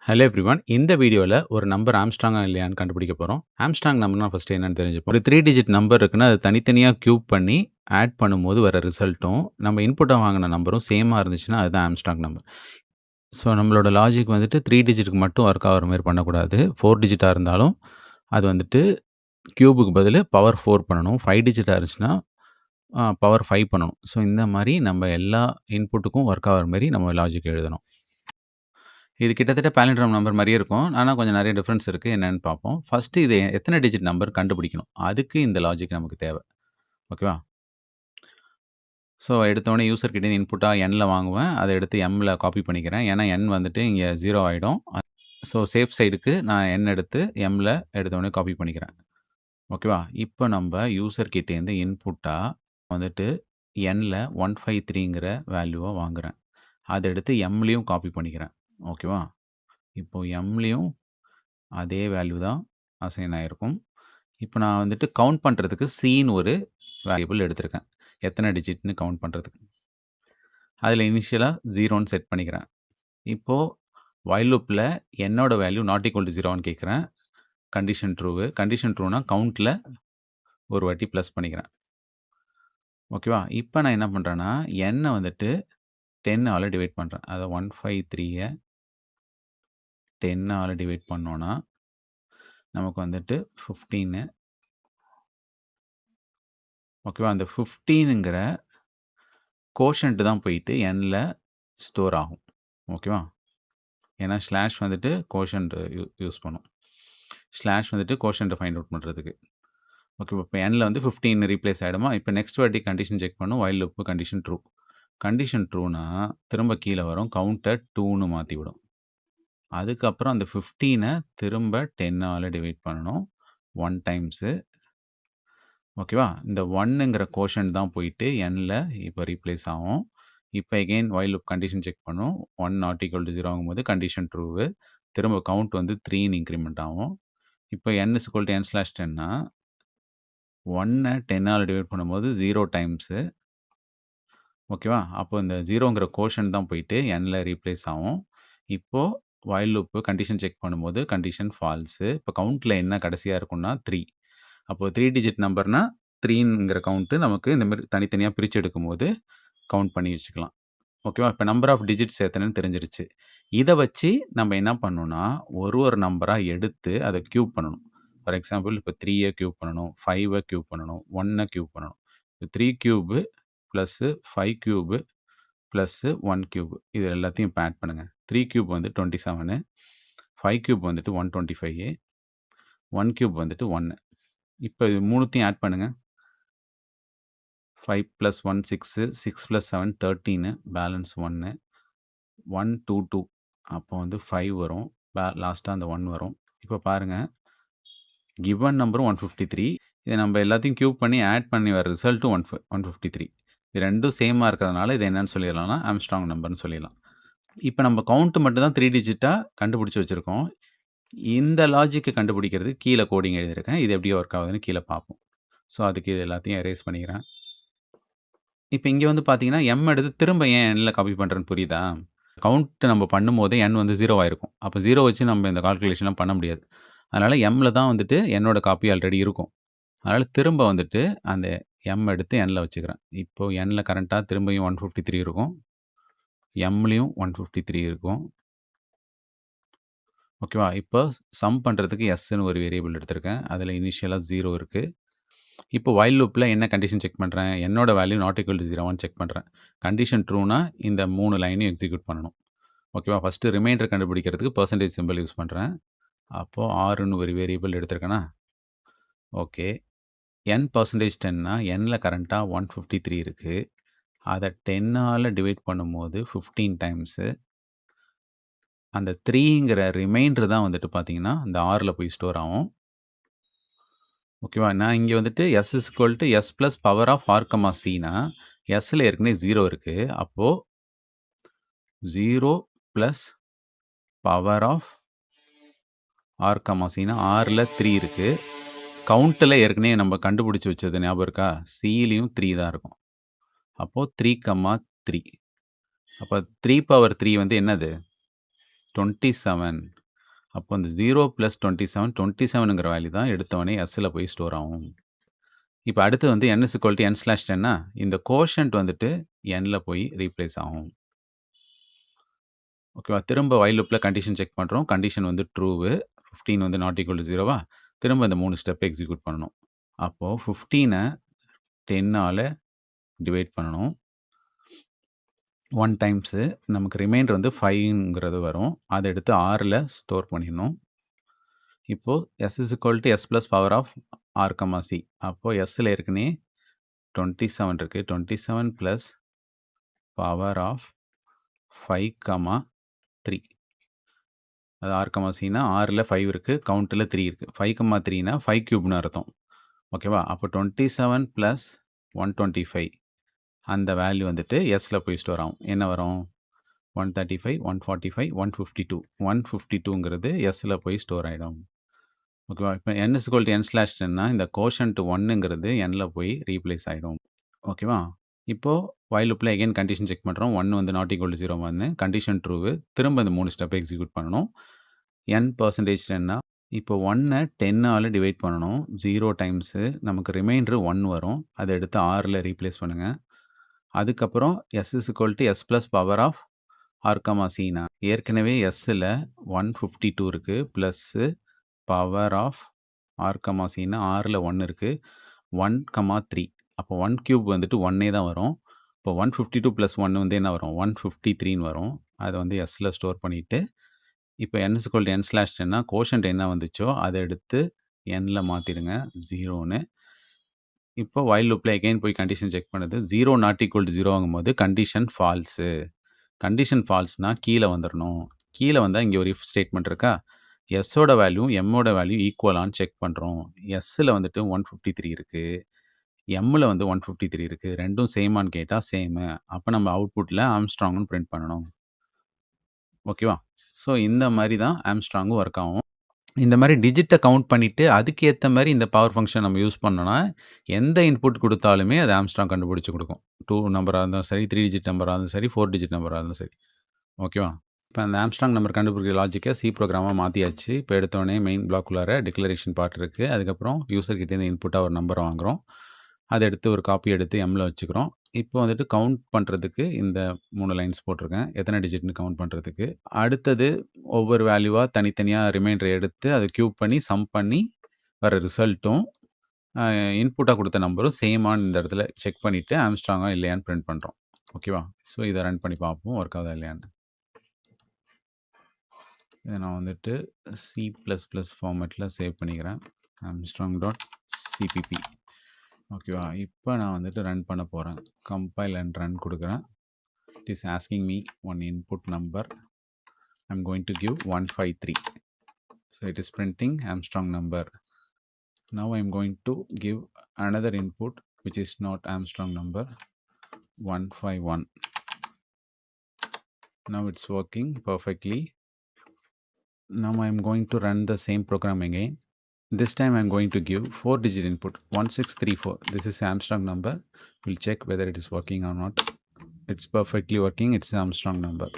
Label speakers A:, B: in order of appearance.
A: Hello everyone. இந்த வீடியோல ஒரு நம்பர் ஆம்ஸ்ட்ராங்கா இல்லையான்னு கண்டுபிடிக்க போறோம். ஆம்ஸ்ட்ராங் நம்பர்னா ஃபர்ஸ்ட்டு என்னன்னு தெரிஞ்சுப்போம். ஒரு 3 டிஜிட் நம்பர் இருக்குன்னா, அது தனித்தனியா கியூப் பண்ணி ஆட் பண்ணும்போது வர ரிசல்ட்டும், நம்ம இன்புட்டா வாங்குன நம்பரும் சேமா இருந்துச்சுன்னா, அதுதான் ஆம்ஸ்ட்ராங் நம்பர். ஸோ நம்மளோட லாஜிக் வந்துட்டு 3 டிஜிட்க்கு மட்டும் ஒர்க் ஆகுற மாரி பண்ணக்கூடாது. 4 டிஜிட்டா இருந்தாலும், அது வந்துட்டு கியூபுக்கு பதிலு பவர் 4 பண்ணணும். 5 டிஜிட்டா இருந்துச்சுன்னா, பவர் 5 பண்ணணும். ஸோ இந்த மாரி நம்ம எல்லா இன்புட்டுக்கும் ஒர்க் ஆகுற மாரி நம்ம லாஜிக் எழுதணும். இது கிட்டத்தட்ட பாலிண்ட்ரோம் நம்பர் மாரியே இருக்கும். ஆனா கொஞ்சம் நெறைய டிஃபரன்ஸ் இருக்கு. என்னன்னு பார்ப்போம். ஃபர்ஸ்ட்டு இது எத்தன டிஜிட் நம்பர் கண்டுபிடிக்கணும். அதுக்கு இந்த லாஜிக் நமக்கு தேவ. ஓகேவா? ஸோ எடுத்தோனே யூசர் கிட்டேருந்து இன்புட்டா என்ல வாங்குவேன். அத எடுத்து எம்ல காப்பி பண்ணிக்கிறேன். ஏன்னா என் வந்துட்டு இங்க 0 ஆயிடும். ஸோ சேஃப் சைடுக்கு நான் என் எடுத்து எம்ல எடுத்தோனே காப்பி பண்ணிக்கிறேன். ஓகேவா? இப்ப நம்ப யூசர் கிட்டேருந்து இன்புட்டா வந்துட்டு என்ல 153ங்கிற வேல்யூவ வாங்குறேன். அத எடுத்து எம்லயும் காப்பி பண்ணிக்கிறேன். ஓகேவா? இப்போ எம்லயும் அதே வேல்யூ தான் அசைன் ஆயிருக்கும். இப்போ நான் வந்துட்டு கவுண்ட் பண்ணுறதுக்கு சின்னு ஒரு வேரியபிள் எடுத்திருக்கேன். எத்தனை டிஜிட்னு கவுண்ட் பண்ணுறதுக்கு. அதில் இனிஷியலாக 0ன்னு செட் பண்ணிக்கிறேன். இப்போது வைல் லூப்பில் என்னோட வேல்யூ நாட் ஈக்குவல் டு 0ன்னு கேட்குறேன். கண்டிஷன் ட்ரூவு. கண்டிஷன் ட்ரூனா கவுண்ட்டில் ஒரு வாட்டி ப்ளஸ் பண்ணிக்கிறேன். ஓகேவா? இப்போ நான் என்ன பண்ணுறேன்னா, எண்ணை வந்துட்டு 10ஆல் டிவைட் பண்ணுறேன். அதை 153ஐ 10ஆல் டிவைட் பண்ணோன்னா நமக்கு வந்துட்டு 15. ஓகேவா? அந்த 15ங்கிற கோஷன்ட் தான் போயிட்டு என்ல ஸ்டோர் ஆகும். ஓகேவா? ஏன்னா ஸ்லாஷ் வந்துட்டு கோஷன்ட் யூஸ் பண்ணும். ஸ்லாஷ் வந்துட்டு கோஷன்ட்டை ஃபைண்ட் அவுட் பண்ணுறதுக்கு. ஓகே. இப்போ என்ல வந்து 15 ரீப்ளேஸ் ஆகிடுமா? இப்போ நெக்ஸ்ட் வாட்டி கண்டிஷன் செக் பண்ணும். While loop condition true. Condition ட்ரூனா திரும்ப கீழே வரும். கவுண்ட்டை 2ன்னு மாற்றி விடும். அதுக்கப்புறம் அந்த 15ஐ திரும்ப 10ஆல் டிவைட் பண்ணணும் 1 டைம்ஸு. ஓகேவா? இந்த 1ங்கிற கோஷன்ட் தான் போயிட்டு என்ல இப்போ ரீப்ளேஸ் ஆகும். இப்போ again while loop condition check பண்ணும். 1 நாட் ஈக்குவல் டு 0 ஆகும்போது கண்டிஷன் ட்ரூவு. திரும்ப கவுண்ட் வந்து 3ன்னு இன்க்ரிமெண்ட் ஆகும். இப்போ n இஸ் ஈக்குவல் டு n/10னா 1ஐ 10ஆல் டிவைட் பண்ணும்போது 0 டைம்ஸு. ஓகேவா? அப்போ இந்த 0ங்கிற கோஷன்ட் தான் போயிட்டு nல ரீப்ளேஸ் ஆகும். இப்போ வைல் லூப் கண்டிஷன் செக் பண்ணும்போது கண்டிஷன் ஃபால்ஸு. இப்போ கவுண்ட்ல என்ன கடைசியா இருக்கும்னா 3. அப்போ 3 டிஜிட் நம்பர்னா 3ங்கிற கவுண்ட்டு நமக்கு இந்த மாரி தனித்தனியா பிரிச்சு எடுக்கும்போது கவுண்ட் பண்ணி வச்சுக்கலாம். ஓகேவா? இப்போ நம்பர் ஆஃப் டிஜிட்ஸ் எத்தனைன்னு தெரிஞ்சிருச்சு. இத வச்சு நம்ம என்ன பண்ணணும்னா, ஒரு நம்பரா எடுத்து அத கியூப் பண்ணணும். ஃபார் எக்ஸாம்பிள் இப்போ 3 கியூப் பண்ணணும், 5 கியூப் பண்ணணும், 1 கியூப் பண்ணணும். 3 cube plus 5 cube plus 1 cube. இது எல்லாத்தையும் இப்போ ஆட் பண்ணுங்க. 3 கியூப் வந்து 27, 5 கியூப் வந்துட்டு 125, 1 கியூப் வந்துட்டு 1. இப்போ இது 3த்தையும் ஆட் பண்ணுங்க. 5 + 1 6, 6 + 7 13, பேலன்ஸ் 1, 1 2 2. அப்போ வந்து 5 வரும். லாஸ்ட்டா அந்த 1 வரும். இப்போ பாருங்க. கிவன் நம்பரும் 153. இத நம்ம எல்லாத்தையும் கியூப் பண்ணி ஆட் பண்ணி வர ரிசல்ட்டும் 153. இது 2ம் சேமா இருக்கிறதுனால இது என்னன்னு சொல்லிடலாம்னா, ஆம்ஸ்ட்ராங் நம்பர்ன்னு சொல்லிடலாம். இப்போ நம்ம கவுண்ட் மட்டும் தான் 3 டிஜிட்டா கண்டுபிடிச்சு வச்சிருக்கோம். இந்த லாஜிக்க கண்டுபிடிக்கிறது கீழ கோடிங் எழுதியிருக்கேன். இது எப்படி ஒர்க் ஆகுதுன்னு கீழ பார்ப்போம். ஸோ அதுக்கு இது எல்லாத்தையும் எரேஸ் பண்ணிக்கிறேன். இப்போ இங்க வந்து பார்த்தீங்கன்னா, எம் எடுத்து திரும்ப ஏன் என்ல காப்பி பண்றேன்னு புரியுதா? கவுண்ட் நம்ம பண்ணும்போதே என் வந்து 0 ஆயிருக்கும். அப்போ 0 வச்சு நம்ம இந்த கால்குலேஷன்லாம் பண்ண முடியாது. அதனால எம்ல தான் வந்துட்டு என்னோட காப்பி ஆல்ரெடி இருக்கும். அதனால திரும்ப வந்துட்டு அந்த எம் எடுத்து என்ல வச்சுக்கிறேன். இப்போ என்ல கரண்ட்டா திரும்பியும் 153 இருக்கும். எம்லயும் 153 இருக்கும். ஓகேவா? இப்போ சம் பண்றதுக்கு எஸ்ன்னு ஒரு வேரியபிள் எடுத்திருக்கேன். அதில இனிஷியலா 0 இருக்கு. இப்போ வைல் லூப்ல என்ன கண்டிஷன் செக் பண்றேன்? என்னோட வேல்யூ நாட் ஈக்குவல் டு 0வான்னு செக் பண்றேன். கண்டிஷன் ட்ரூனா இந்த 3 லைனையும் எக்ஸிக்யூட் பண்ணணும். ஓகேவா? ஃபர்ஸ்ட்டு ரிமைண்டர் கண்டுபிடிக்கிறதுக்கு பெர்சன்டேஜ் சிம்பல் யூஸ் பண்றேன். அப்போ ஆர்ன்னு ஒரு வேரியபிள் எடுத்திருக்கேனா? ஓகே. n%10னா nல கரண்ட்டா 153 இருக்கு. அத 10ஆல டிவைட் பண்ணும்போது 15 டைம்ஸு. அந்த 3ங்கிற ரிமைண்டர் தான் வந்துட்டு பார்த்தீங்கன்னா, இந்த ஆர்ல போய் ஸ்டோர் ஆகும். ஓகேவா? நான் இங்க வந்துட்டு s s + power of r, cனா sல ஏற்கனவே 0 இருக்கு. அப்போ 0 + பவர் ஆஃப் r, cனா rல 3 இருக்கு. கவுண்ட்ல ஏற்கனவே நம்ம கண்டுபிடிச்சு வச்சது ஞாபகம் இருக்கா? cலயும் 3 தான் இருக்கும். அப்போ 3, 3. அப்போ 3 பவர் 3 வந்து என்னது? 27. அப்போ அந்த 0 + 27 27ங்கிற வேல்யூ தான் எடுத்தோனே எஸ்ல போய் ஸ்டோர் ஆகும். இப்ப அடுத்து வந்து n = n/10 இந்த கோஷன்ட் வந்துட்டு nல போய் ரீப்ளேஸ் ஆகும். ஓகேவா? திரும்ப வைல் லூப்ல கண்டிஷன் செக் பண்றோம். கண்டிஷன் வந்து ட்ரூவு. 15 வந்து நாட் ஈக்குவல் டூ 0வா? திரும்ப இந்த 3 ஸ்டெப் எக்ஸிக்யூட் பண்ணணும். அப்போ 15 10ஆல டிவைட் பண்ணணும். 1 டைம்ஸு நமக்கு ரிமைண்டர் வந்து 5ங்கிறது வரும். அத எடுத்து Rல ஸ்டோர் பண்ணிடணும். இப்போ s = s + power of r, c. அப்போ sல ஏற்கனவே 27 இருக்கு. 27 + பவர் ஆஃப் 5, 3. அது r, cனா rல 5 இருக்கு. கவுண்ட்ல 3 இருக்கு. 5, 3னா 5 கியூப்னு அர்த்தம். ஓகேவா? அப்போ 27 + 125 அந்த வேல்யூ வந்துட்டு sல போய் ஸ்டோர் ஆகும். என்ன வரும்? 135, 145, 152. 152ங்கிறது sல போய் ஸ்டோர் ஆயிடும். ஓகேவா? இப்போ n = n/10னா இந்த கோஷன்ட் 1ங்கிறது nல போய் ரீப்ளேஸ் ஆயிடும். ஓகேவா? இப்போ வைல் லூப்ல அகைன் கண்டிஷன் செக் பண்றோம். 1 வந்து not equal to 0 1 condition true. திரும்ப இந்த 3 ஸ்டெப் எக்ஸிக்யூட் பண்ணணும். n% இப்போ 1 10ஆல டிவைட் பண்ணணும். 0 டைம்ஸு நமக்கு ரிமைண்டர் 1 வரும். அத எடுத்து Rல ரீப்ளேஸ் பண்ணுங்க. அதுக்கப்புறம் s = s + power of r, cனா ஏற்கனவே sல 152 இருக்கு. ப்ளஸ்ஸு பவர் ஆஃப் r, cனா rல 1 இருக்கு. 1, 3. அப்போ 1 கியூப் வந்துட்டு 1 தான் வரும். இப்போ 152 + 1 வந்து என்ன வரும்? 153ன்னு வரும். அத வந்து sல ஸ்டோர் பண்ணிட்டு, இப்போ n = n/10னா கோஷன்ட் என்ன வந்துச்சோ அத எடுத்து nல மாத்திடுங்க 0ன்னு. இப்போ வைல் லூப்ல அகைன் போய் கண்டிஷன் செக் பண்ணுது. 0 நாட் ஈக்குவல் டூ 0 ஆகும்போது கண்டிஷன் ஃபால்ஸு. கண்டிஷன் ஃபால்ஸ்னா கீழ வந்துரணும். கீழ வந்தா இங்க ஒரு இஃப் ஸ்டேட்மெண்ட் இருக்கா? எஸ்ஸோட வேல்யூ எம்மோட வேல்யூ ஈக்குவலான்னு செக் பண்றோம். எஸ்ல வந்துட்டு 153 இருக்கு. எம்ல வந்து 153 இருக்கு. 2ம் சேமான்னு கேட்டா சேமு. அப்ப நம்ம அவுட்புட்ல ஆம்ஸ்ட்ராங்ன்னு பிரிண்ட் பண்ணணும். ஓகேவா? ஸோ இந்த மாரி தான் ஆம்ஸ்ட்ராங்கும் ஒர்க் ஆகும். இந்த மாரி டிஜிட்ட கவுண்ட் பண்ணிட்டு, அதுக்கு ஏத்த மாரி இந்த பவர் ஃபங்ஷன் நம்ம யூஸ் பண்ணோம்னா, எந்த இன்புட் குடுத்தாலுமே அது ஆம்ஸ்ட்ராங் கண்டுபிடிச்சு குடுக்கும். 2 நம்பரா இருந்தாலும் சரி, 3 டிஜிட் நம்பரா இருந்தாலும் சரி, 4 டிஜிட் நம்பரா இருந்தாலும் சரி. ஓகேவா? இப்ப அந்த ஆம்ஸ்ட்ராங் நம்பர் கண்டுபிடிக்கிற லாஜிக்க சி புரோகிராமா மாத்தியாச்சு. இப்ப எடுத்தோனே மெயின் பிளாக்குள்ளார டிக்ளரேஷன் பார்ட் இருக்கு. அதுக்கப்புறம் யூசர் கிட்டேருந்து இன்புட்டா ஒரு நம்பர வாங்குறோம். அத எடுத்து ஒரு காப்பி எடுத்து எம்ல வச்சுக்கிறோம். இப்போ வந்துட்டு கவுண்ட் பண்றதுக்கு இந்த 3 லைன்ஸ் போட்டிருக்கேன். எத்தன டிஜிட்ன்னு கவுண்ட் பண்றதுக்கு. அடுத்தது ஒவ்வொரு வேல்யூவா தனித்தனியா ரிமைண்டர் எடுத்து அத கியூப் பண்ணி, சம் பண்ணி வர ரிசல்ட்டும், இன்புட்டா குடுத்த நம்பரும் சேமான்னு இந்த இடத்துல செக் பண்ணிட்டு, ஆம்ஸ்ட்ராங்கா இல்லையான்னு பிரிண்ட் பண்றோம். ஓகேவா? ஸோ இத ரன் பண்ணி பார்ப்போம். ஒர்க் ஆகுதா இல்லையான்னு. இத நான் வந்துட்டு C++ ஃபார்மேட்ல சேவ் பண்ணிக்கிறேன். armstrong.cpp. ஓகேவா? இப்ப நான் வந்துட்டு ரன் பண்ண போறேன். கம்பைல் அண்ட் ரன் குடுக்குறேன். It is asking me one input number. I'm going to give 153. So it is printing Armstrong number. Now I'm going to give another input which is not Armstrong number, 151. Now it's working perfectly. Now I'm going to run the same program again. This time I'm going to give 4-digit input 1634. This is Armstrong number. We'll check whether it is working or not. It's perfectly working. It's Armstrong number.